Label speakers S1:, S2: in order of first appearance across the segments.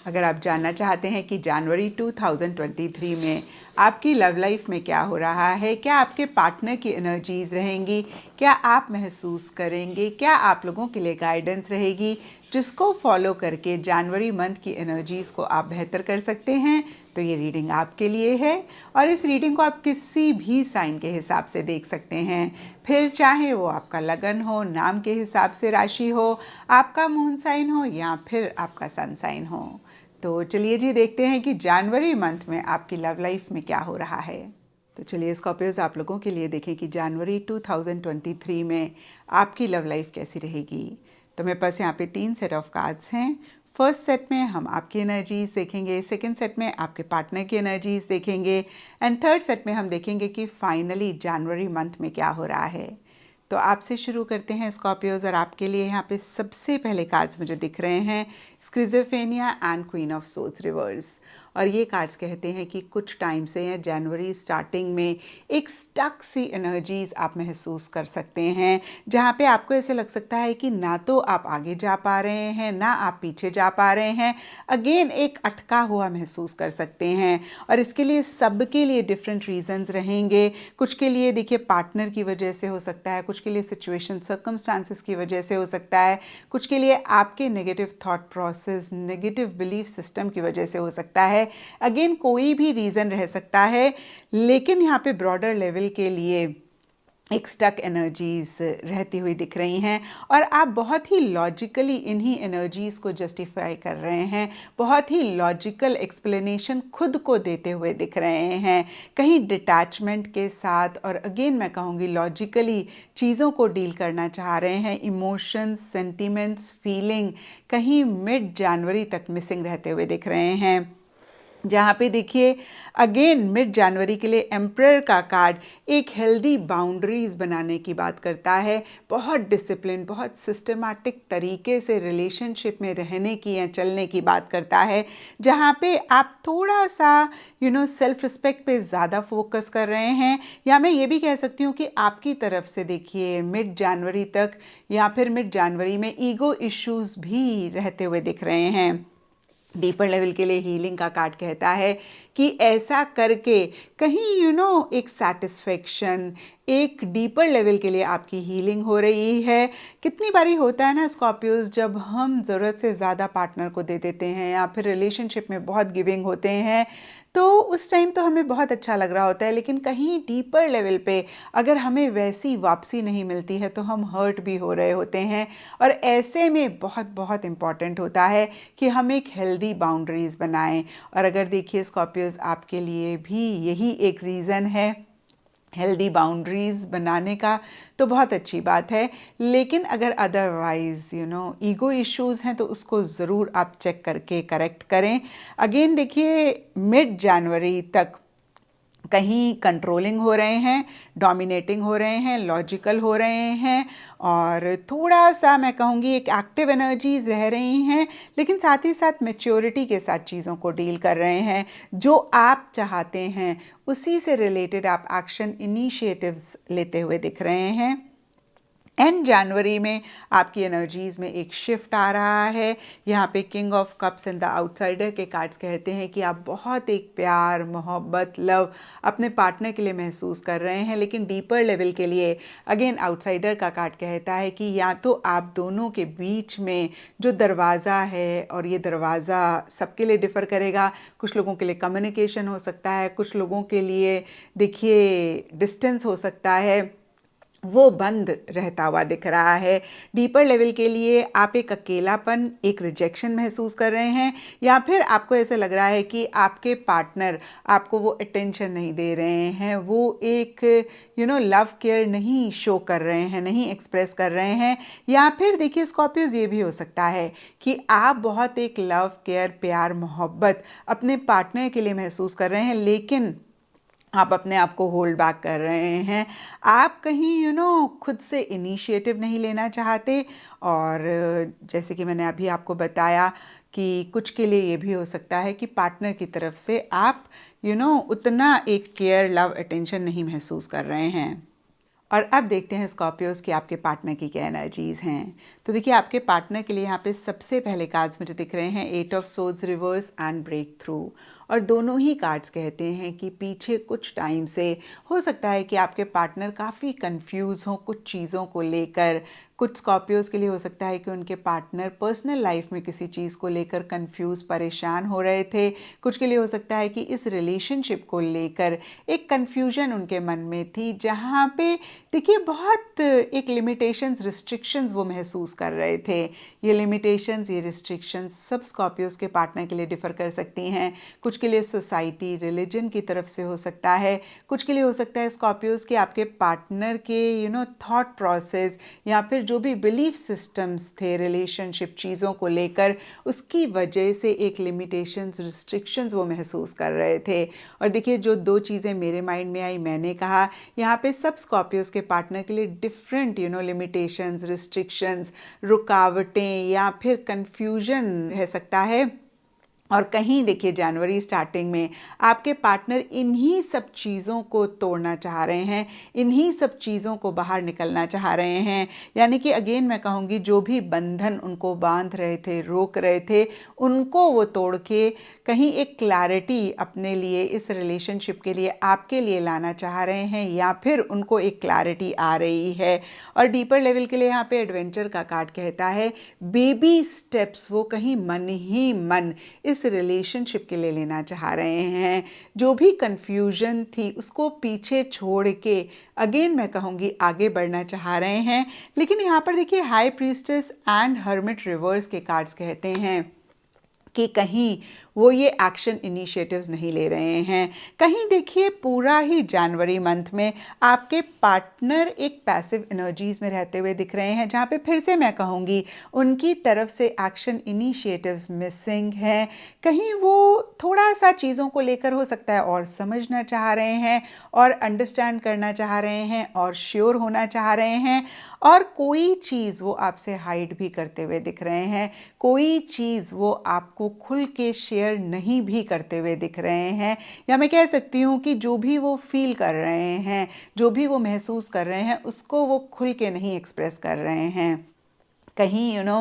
S1: अगर आप जानना चाहते हैं कि जनवरी 2023 में आपकी लव लाइफ में क्या हो रहा है, क्या आपके पार्टनर की एनर्जीज रहेंगी, क्या आप महसूस करेंगे, क्या आप लोगों के लिए गाइडेंस रहेगी जिसको फॉलो करके जनवरी मंथ की एनर्जीज को आप बेहतर कर सकते हैं, तो ये रीडिंग आपके लिए है। और इस रीडिंग को आप किसी भी साइन के हिसाब से देख सकते हैं, फिर चाहे वो आपका लगन हो, नाम के हिसाब से राशि हो, आपका मून साइन हो या फिर आपका सन साइन हो। तो चलिए जी देखते हैं कि जनवरी मंथ में आपकी लव लाइफ में क्या हो रहा है। तो चलिए स्कॉर्पियोज, आप लोगों के लिए देखें कि जनवरी 2023 में आपकी लव लाइफ कैसी रहेगी। तो मेरे पास यहाँ पे 3 सेट ऑफ कार्ड्स हैं। फर्स्ट सेट में हम आपकी एनर्जीज देखेंगे, सेकंड सेट में आपके पार्टनर की एनर्जीज देखेंगे एंड थर्ड सेट में हम देखेंगे कि फाइनली जनवरी मंथ में क्या हो रहा है। तो आपसे शुरू करते हैं स्कॉर्पियोज, और आपके लिए यहाँ पे सबसे पहले कार्ड्स मुझे दिख रहे हैं schizophrenia and queen of souls reverse. और ये कार्ड्स कहते हैं कि कुछ टाइम से या जनवरी स्टार्टिंग में एक स्टक सी एनर्जीज आप महसूस कर सकते हैं, जहाँ पे आपको ऐसे लग सकता है कि ना तो आप आगे जा पा रहे हैं ना आप पीछे जा पा रहे हैं। अगेन एक अटका हुआ महसूस कर सकते हैं, और इसके लिए सबके लिए डिफरेंट रीजंस रहेंगे। कुछ के लिए देखिए पार्टनर की वजह से हो सकता है, कुछ के लिए सिचुएशन सर्कमस्टांसेस की वजह से हो सकता है, कुछ के लिए आपके negative thought process, negative belief system की वजह से हो सकता है। अगेन कोई भी रीज़न रह सकता है, लेकिन यहाँ पे ब्रॉडर लेवल के लिए एक स्टक एनर्जीज रहती हुई दिख रही हैं, और आप बहुत ही लॉजिकली इन्हीं एनर्जीज को जस्टिफाई कर रहे हैं, बहुत ही लॉजिकल एक्सप्लेनेशन खुद को देते हुए दिख रहे हैं, कहीं डिटैचमेंट के साथ, और अगेन मैं कहूँगी लॉजिकली चीज़ों को डील करना चाह रहे हैं। इमोशंस, सेंटिमेंट्स, फीलिंग कहीं मिड जनवरी तक मिसिंग रहते हुए दिख रहे हैं, जहाँ पे देखिए अगेन मिड जनवरी के लिए एम्परर का कार्ड एक हेल्दी बाउंड्रीज बनाने की बात करता है, बहुत डिसिप्लिन, बहुत सिस्टमैटिक तरीके से रिलेशनशिप में रहने की या चलने की बात करता है, जहाँ पे आप थोड़ा सा सेल्फ रिस्पेक्ट पे ज़्यादा फोकस कर रहे हैं। या मैं ये भी कह सकती हूँ कि आपकी तरफ से देखिए मिड जनवरी तक या फिर मिड जनवरी में ईगो इश्यूज भी रहते हुए दिख रहे हैं। डीपर लेवल के लिए हीलिंग का कार्ड कहता है कि ऐसा करके कहीं एक सेटिस्फेक्शन, एक डीपर लेवल के लिए आपकी हीलिंग हो रही है। कितनी बारी होता है ना स्कॉर्पियोज, जब हम ज़रूरत से ज़्यादा पार्टनर को दे देते हैं या फिर रिलेशनशिप में बहुत गिविंग होते हैं, तो उस टाइम तो हमें बहुत अच्छा लग रहा होता है, लेकिन कहीं डीपर लेवल पे अगर हमें वैसी वापसी नहीं मिलती है तो हम हर्ट भी हो रहे होते हैं। और ऐसे में बहुत बहुत इम्पॉर्टेंट होता है कि हम एक हेल्दी बाउंड्रीज बनाएं। और अगर देखिए स्कॉर्पियोज, आपके लिए भी यही एक रीज़न है हेल्दी बाउंड्रीज बनाने का, तो बहुत अच्छी बात है। लेकिन अगर अदरवाइज ईगो इश्यूज हैं तो उसको ज़रूर आप चेक करके करेक्ट करें। अगेन देखिए मिड जनवरी तक कहीं कंट्रोलिंग हो रहे हैं, डोमिनेटिंग हो रहे हैं, लॉजिकल हो रहे हैं, और थोड़ा सा मैं कहूँगी एक एक्टिव एनर्जीज रह रही हैं, लेकिन साथ ही साथ मैच्योरिटी के साथ चीज़ों को डील कर रहे हैं। जो आप चाहते हैं उसी से रिलेटेड आप एक्शन इनिशिएटिव्स लेते हुए दिख रहे हैं। एंड जनवरी में आपकी एनर्जीज़ में एक शिफ्ट आ रहा है। यहाँ पे king of cups and the outsider के कार्ड्स कहते हैं कि आप बहुत एक प्यार, मोहब्बत, लव अपने पार्टनर के लिए महसूस कर रहे हैं, लेकिन डीपर लेवल के लिए अगेन आउटसाइडर का कार्ड कहता है कि या तो आप दोनों के बीच में जो दरवाज़ा है, और ये दरवाज़ा सबके लिए डिफ़र करेगा, कुछ लोगों के लिए कम्युनिकेशन हो सकता है, कुछ लोगों के लिए देखिए डिस्टेंस हो सकता है, वो बंद रहता हुआ दिख रहा है। डीपर लेवल के लिए आप एक अकेलापन, एक रिजेक्शन महसूस कर रहे हैं, या फिर आपको ऐसे लग रहा है कि आपके पार्टनर आपको वो अटेंशन नहीं दे रहे हैं, वो एक लव केयर नहीं शो कर रहे हैं, नहीं एक्सप्रेस कर रहे हैं। या फिर देखिए स्कॉर्पियोज, ये भी हो सकता है कि आप बहुत एक लव केयर, प्यार, मोहब्बत अपने पार्टनर के लिए महसूस कर रहे हैं, लेकिन आप अपने आप को होल्ड बैक कर रहे हैं। आप कहीं खुद से इनिशिएटिव नहीं लेना चाहते। और जैसे कि मैंने अभी आपको बताया कि कुछ के लिए ये भी हो सकता है कि पार्टनर की तरफ से आप उतना एक केयर, लव, अटेंशन नहीं महसूस कर रहे हैं। और अब देखते हैं स्कॉर्पियोज कि आपके पार्टनर की क्या एनर्जीज हैं। तो देखिए आपके पार्टनर के लिए यहाँ पे सबसे पहले कार्ड्स मुझे दिख रहे हैं 8 of swords reverse and breakthrough. और दोनों ही कार्ड्स कहते हैं कि पीछे कुछ टाइम से हो सकता है कि आपके पार्टनर काफ़ी कंफ्यूज हों कुछ चीज़ों को लेकर। कुछ स्कॉर्पियोज के लिए हो सकता है कि उनके पार्टनर पर्सनल लाइफ में किसी चीज़ को लेकर कंफ्यूज परेशान हो रहे थे। कुछ के लिए हो सकता है कि इस रिलेशनशिप को लेकर एक कंफ्यूजन उनके मन में थी, जहाँ पे देखिए बहुत एक लिमिटेशंस रिस्ट्रिक्शंस वो महसूस कर रहे थे। ये लिमिटेशंस ये रिस्ट्रिक्शंस सब स्कॉर्पियोज के पार्टनर के लिए डिफ़र कर सकती हैं। कुछ के लिए सोसाइटी रिलीजन की तरफ से हो सकता है, कुछ के लिए हो सकता है स्कॉर्पियोज के आपके पार्टनर के थॉट प्रोसेस या फिर जो भी बिलीफ सिस्टम्स थे रिलेशनशिप चीज़ों को लेकर, उसकी वजह से एक लिमिटेशंस रिस्ट्रिक्शंस वो महसूस कर रहे थे। और देखिए जो दो चीज़ें मेरे माइंड में आई, मैंने कहा यहाँ पे सब स्कॉर्पियोज के पार्टनर के लिए डिफरेंट लिमिटेशंस रिस्ट्रिक्शंस रुकावटें या फिर कंफ्यूजन रह सकता है। और कहीं देखिए जनवरी स्टार्टिंग में आपके पार्टनर इन्हीं सब चीज़ों को तोड़ना चाह रहे हैं, इन्हीं सब चीज़ों को बाहर निकलना चाह रहे हैं। यानी कि अगेन मैं कहूँगी जो भी बंधन उनको बांध रहे थे, रोक रहे थे, उनको वो तोड़ के कहीं एक क्लैरिटी अपने लिए इस रिलेशनशिप के लिए आपके लिए लाना चाह रहे हैं, या फिर उनको एक क्लैरिटी आ रही है। और डीपर लेवल के लिए यहाँ पे एडवेंचर का कार्ड कहता है बेबी स्टेप्स वो कहीं मन ही मन इस रिलेशनशिप के लिए लेना चाह रहे हैं। जो भी कंफ्यूजन थी उसको पीछे छोड़ के अगेन मैं कहूँगी आगे बढ़ना चाह रहे हैं। लेकिन यहाँ पर देखिए high priestess and hermit reverse के कार्ड्स कहते हैं कि कहीं वो ये एक्शन इनिशिएटिव्स नहीं ले रहे हैं। कहीं देखिए पूरा ही जनवरी मंथ में आपके पार्टनर एक पैसिव एनर्जीज में रहते हुए दिख रहे हैं, जहाँ पे फिर से मैं कहूँगी उनकी तरफ से एक्शन इनिशिएटिव्स मिसिंग हैं। कहीं वो थोड़ा सा चीज़ों को लेकर हो सकता है और समझना चाह रहे हैं और अंडरस्टैंड करना चाह रहे हैं और श्योर होना चाह रहे हैं, और कोई चीज़ वो आपसे हाइड भी करते हुए दिख रहे हैं, कोई चीज़ वो आपको खुल के शेयर नहीं भी करते हुए दिख रहे हैं। या मैं कह सकती हूँ कि जो भी वो फील कर रहे हैं, जो भी वो महसूस कर रहे हैं, उसको वो खुल के नहीं एक्सप्रेस कर रहे हैं। कहीं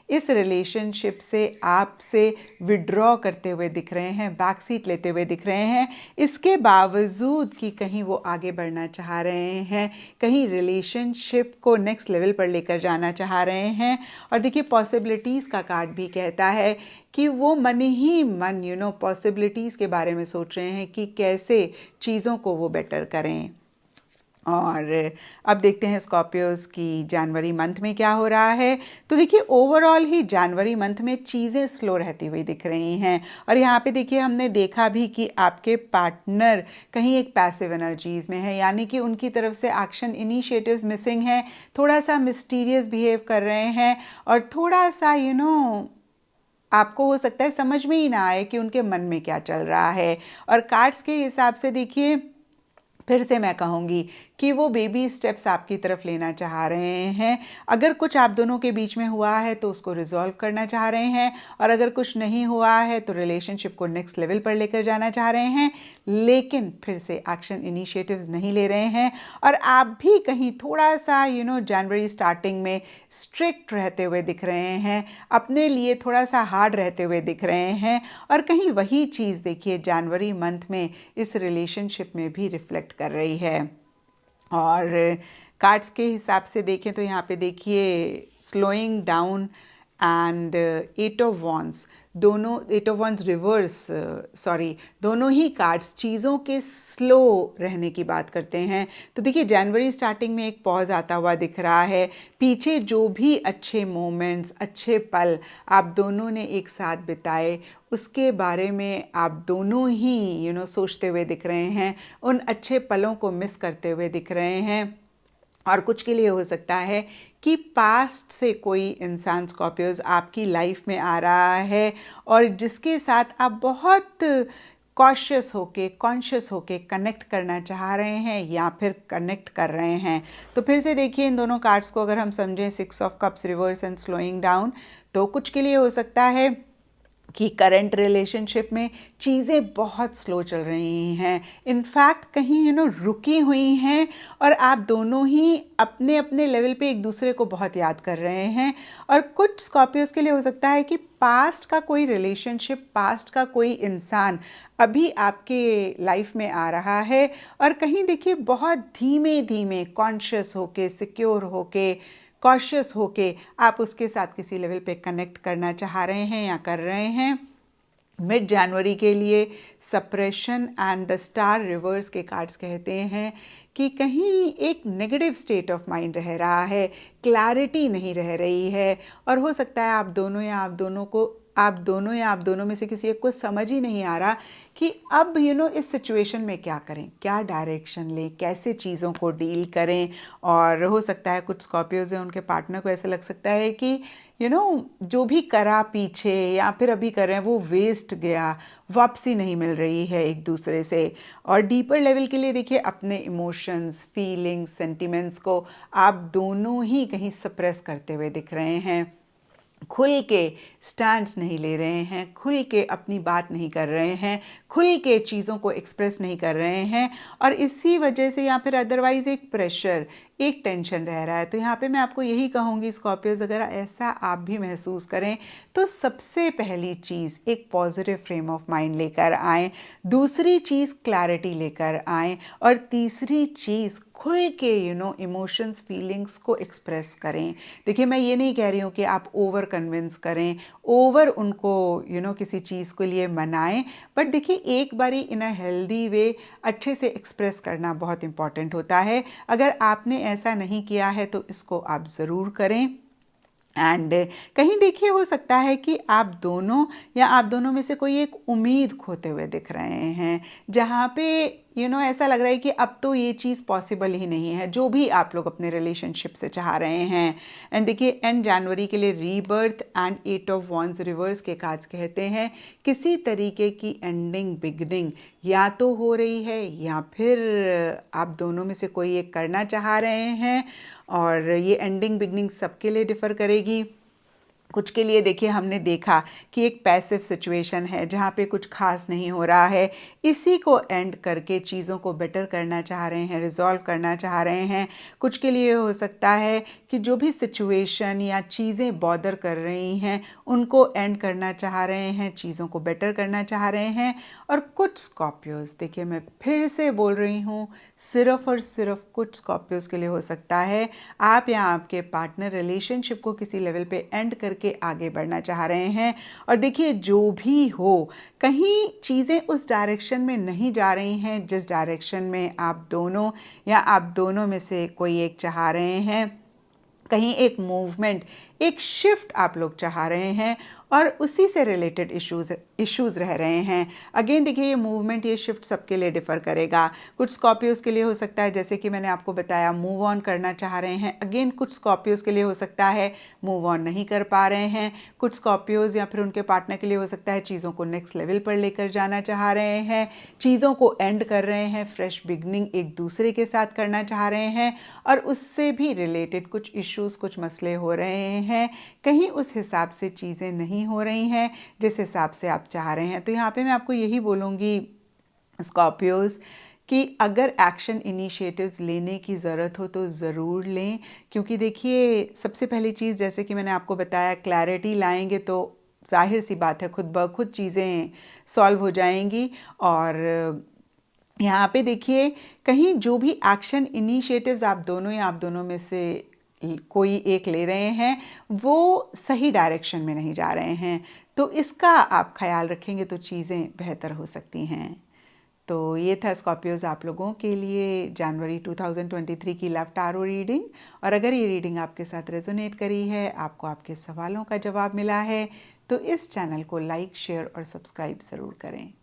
S1: इस रिलेशनशिप से आपसे विड्रॉ करते हुए दिख रहे हैं, बैक सीट लेते हुए दिख रहे हैं, इसके बावजूद कि कहीं वो आगे बढ़ना चाह रहे हैं, कहीं रिलेशनशिप को नेक्स्ट लेवल पर लेकर जाना चाह रहे हैं। और देखिए पॉसिबिलिटीज़ का कार्ड भी कहता है कि वो मन ही मन पॉसिबिलिटीज़ के बारे में सोच रहे हैं कि कैसे चीज़ों को वो बेटर करें। और अब देखते हैं स्कॉर्पियोज की जनवरी मंथ में क्या हो रहा है। तो देखिए ओवरऑल ही जनवरी मंथ में चीज़ें स्लो रहती हुई दिख रही हैं। और यहाँ पे देखिए हमने देखा भी कि आपके पार्टनर कहीं एक पैसिव एनर्जीज में है, यानी कि उनकी तरफ से एक्शन इनिशिएटिव्स मिसिंग हैं, थोड़ा सा मिस्टीरियस बिहेव कर रहे हैं, और थोड़ा सा आपको हो सकता है समझ में ही ना आए कि उनके मन में क्या चल रहा है। और कार्ड्स के हिसाब से देखिए फिर से मैं कहूँगी कि वो बेबी स्टेप्स आपकी तरफ लेना चाह रहे हैं। अगर कुछ आप दोनों के बीच में हुआ है तो उसको रिजॉल्व करना चाह रहे हैं, और अगर कुछ नहीं हुआ है तो रिलेशनशिप को नेक्स्ट लेवल पर लेकर जाना चाह रहे हैं, लेकिन फिर से एक्शन इनिशिएटिव्स नहीं ले रहे हैं। और आप भी कहीं थोड़ा सा जनवरी स्टार्टिंग में स्ट्रिक्ट रहते हुए दिख रहे हैं, अपने लिए थोड़ा सा हार्ड रहते हुए दिख रहे हैं। और कहीं वही चीज़ देखिए जनवरी मंथ में इस रिलेशनशिप में भी रिफ्लेक्ट कर रही है। और कार्ड्स के हिसाब से देखें तो यहाँ पे देखिए slowing down and 8 of wands, दोनों 8 ऑफ वॉन्ड्स रिवर्स सॉरी, दोनों ही कार्ड्स चीज़ों के स्लो रहने की बात करते हैं। तो देखिए जनवरी स्टार्टिंग में एक पॉज आता हुआ दिख रहा है। पीछे जो भी अच्छे मोमेंट्स, अच्छे पल आप दोनों ने एक साथ बिताए, उसके बारे में आप दोनों ही सोचते हुए दिख रहे हैं, उन अच्छे पलों को मिस करते हुए दिख रहे हैं। और कुछ के लिए हो सकता है कि पास्ट से कोई इंसान स्कॉर्पियोज आपकी लाइफ में आ रहा है, और जिसके साथ आप बहुत कॉशियस होके, कॉन्शियस होके कनेक्ट करना चाह रहे हैं या फिर कनेक्ट कर रहे हैं। तो फिर से देखिए इन दोनों कार्ड्स को अगर हम समझें 6 of cups reverse and slowing down, तो कुछ के लिए हो सकता है कि करंट रिलेशनशिप में चीज़ें बहुत स्लो चल रही हैं, इनफैक्ट कहीं रुकी हुई हैं, और आप दोनों ही अपने अपने लेवल पे एक दूसरे को बहुत याद कर रहे हैं। और कुछ स्कॉर्पियोज के लिए हो सकता है कि पास्ट का कोई रिलेशनशिप, पास्ट का कोई इंसान अभी आपके लाइफ में आ रहा है, और कहीं देखिए बहुत धीमे धीमे कॉन्शियस होके, सिक्योर होके, कॉशियस होके आप उसके साथ किसी लेवल पे कनेक्ट करना चाह रहे हैं या कर रहे हैं। मिड जनवरी के लिए suppression and the star reverse के कार्ड्स कहते हैं कि कहीं एक नेगेटिव स्टेट ऑफ माइंड रह रहा है, क्लैरिटी नहीं रह रही है, और हो सकता है आप दोनों में से किसी एक को समझ ही नहीं आ रहा कि अब इस सिचुएशन में क्या करें, क्या डायरेक्शन लें, कैसे चीज़ों को डील करें। और हो सकता है कुछ स्कॉर्पियोज हैं, उनके पार्टनर को ऐसा लग सकता है कि जो भी करा पीछे या फिर अभी कर रहे हैं वो वेस्ट गया, वापसी नहीं मिल रही है एक दूसरे से। और डीपर लेवल के लिए देखिए अपने इमोशंस, फीलिंग्स, सेंटिमेंट्स को आप दोनों ही कहीं सप्रेस करते हुए दिख रहे हैं, खुल के स्टैंड्स नहीं ले रहे हैं, खुल के अपनी बात नहीं कर रहे हैं, खुल के चीज़ों को एक्सप्रेस नहीं कर रहे हैं, और इसी वजह से या फिर अदरवाइज एक प्रेशर, एक टेंशन रह रहा है। तो यहाँ पे मैं आपको यही कहूँगी स्कॉर्पियोज, अगर ऐसा आप भी महसूस करें तो सबसे पहली चीज़ एक पॉजिटिव फ्रेम ऑफ माइंड लेकर आएँ, दूसरी चीज़ क्लैरिटी लेकर आएँ, और तीसरी चीज़ खुल के इमोशंस, फीलिंग्स को एक्सप्रेस करें। देखिए मैं ये नहीं कह रही हूँ कि आप ओवर कन्विंस करें, ओवर उनको किसी चीज़ के लिए मनाएं, बट देखिए एक बारी इन अ हेल्दी वे अच्छे से एक्सप्रेस करना बहुत इम्पॉर्टेंट होता है। अगर आपने ऐसा नहीं किया है तो इसको आप ज़रूर करें। एंड कहीं देखिए हो सकता है कि आप दोनों या आप दोनों में से कोई एक उम्मीद खोते हुए दिख रहे हैं, जहाँ पे ऐसा लग रहा है कि अब तो ये चीज़ पॉसिबल ही नहीं है, जो भी आप लोग अपने रिलेशनशिप से चाह रहे हैं। एंड देखिए एंड जनवरी के लिए rebirth and 8 of wands reverse के कार्ड्स कहते हैं किसी तरीके की एंडिंग बिगनिंग या तो हो रही है, या फिर आप दोनों में से कोई एक करना चाह रहे हैं, और ये एंडिंग बिगनिंग सबके लिए डिफ़र करेगी। कुछ के लिए देखिए हमने देखा कि एक पैसिव सिचुएशन है जहाँ पे कुछ खास नहीं हो रहा है, इसी को एंड करके चीज़ों को बेटर करना चाह रहे हैं, रिजॉल्व करना चाह रहे हैं। कुछ के लिए हो सकता है कि जो भी सिचुएशन या चीज़ें बॉदर कर रही हैं उनको एंड करना चाह रहे हैं, चीज़ों को बेटर करना चाह रहे हैं। और कुछ स्कॉर्पियोज, देखिए मैं फिर से बोल रही हूँ, सिर्फ और सिर्फ कुछ स्कॉर्पियोज के लिए हो सकता है आप या आपके पार्टनर रिलेशनशिप को किसी लेवल पे एंड करके आगे बढ़ना चाह रहे हैं। और देखिए जो भी हो, कहीं चीज़ें उस डायरेक्शन में नहीं जा रही हैं जिस डायरेक्शन में आप दोनों या आप दोनों में से कोई एक चाह रहे हैं। कहीं एक मूवमेंट, एक शिफ्ट आप लोग चाह रहे हैं, और उसी से रिलेटेड इश्यूज रह रहे हैं। अगेन देखिए ये मूवमेंट, ये शिफ्ट सबके लिए डिफ़र करेगा। कुछ स्कॉर्पियोज के लिए हो सकता है जैसे कि मैंने आपको बताया मूव ऑन करना चाह रहे हैं। अगेन कुछ स्कॉर्पियोज के लिए हो सकता है मूव ऑन नहीं कर पा रहे हैं। कुछ स्कॉर्पियोज या फिर उनके पार्टनर के लिए हो सकता है चीज़ों को नेक्स्ट लेवल पर लेकर जाना चाह रहे हैं, चीज़ों को एंड कर रहे हैं, फ्रेश बिगनिंग एक दूसरे के साथ करना चाह रहे हैं, और उससे भी रिलेटेड कुछ इश्यूज, कुछ मसले हो रहे हैं। कहीं उस हिसाब से चीज़ें नहीं हो रही हैं जिस हिसाब से आप चाह रहे हैं। तो यहाँ पे मैं आपको यही बोलूँगी स्कॉर्पियोज कि अगर एक्शन इनिशिएटिव्स लेने की ज़रूरत हो तो ज़रूर लें, क्योंकि देखिए सबसे पहली चीज़ जैसे कि मैंने आपको बताया, क्लैरिटी लाएंगे तो जाहिर सी बात है खुद ब खुद चीज़ें सॉल्व हो जाएंगी। और यहाँ पे देखिए कहीं जो भी एक्शन इनिशिएटिव्स आप दोनों या आप दोनों में से कोई एक ले रहे हैं वो सही डायरेक्शन में नहीं जा रहे हैं, तो इसका आप ख्याल रखेंगे तो चीज़ें बेहतर हो सकती हैं। तो ये था स्कॉर्पियोज आप लोगों के लिए जनवरी 2023 की लव टारो रीडिंग। और अगर ये रीडिंग आपके साथ रेजोनेट करी है, आपको आपके सवालों का जवाब मिला है, तो इस चैनल को लाइक, शेयर और सब्सक्राइब ज़रूर करें।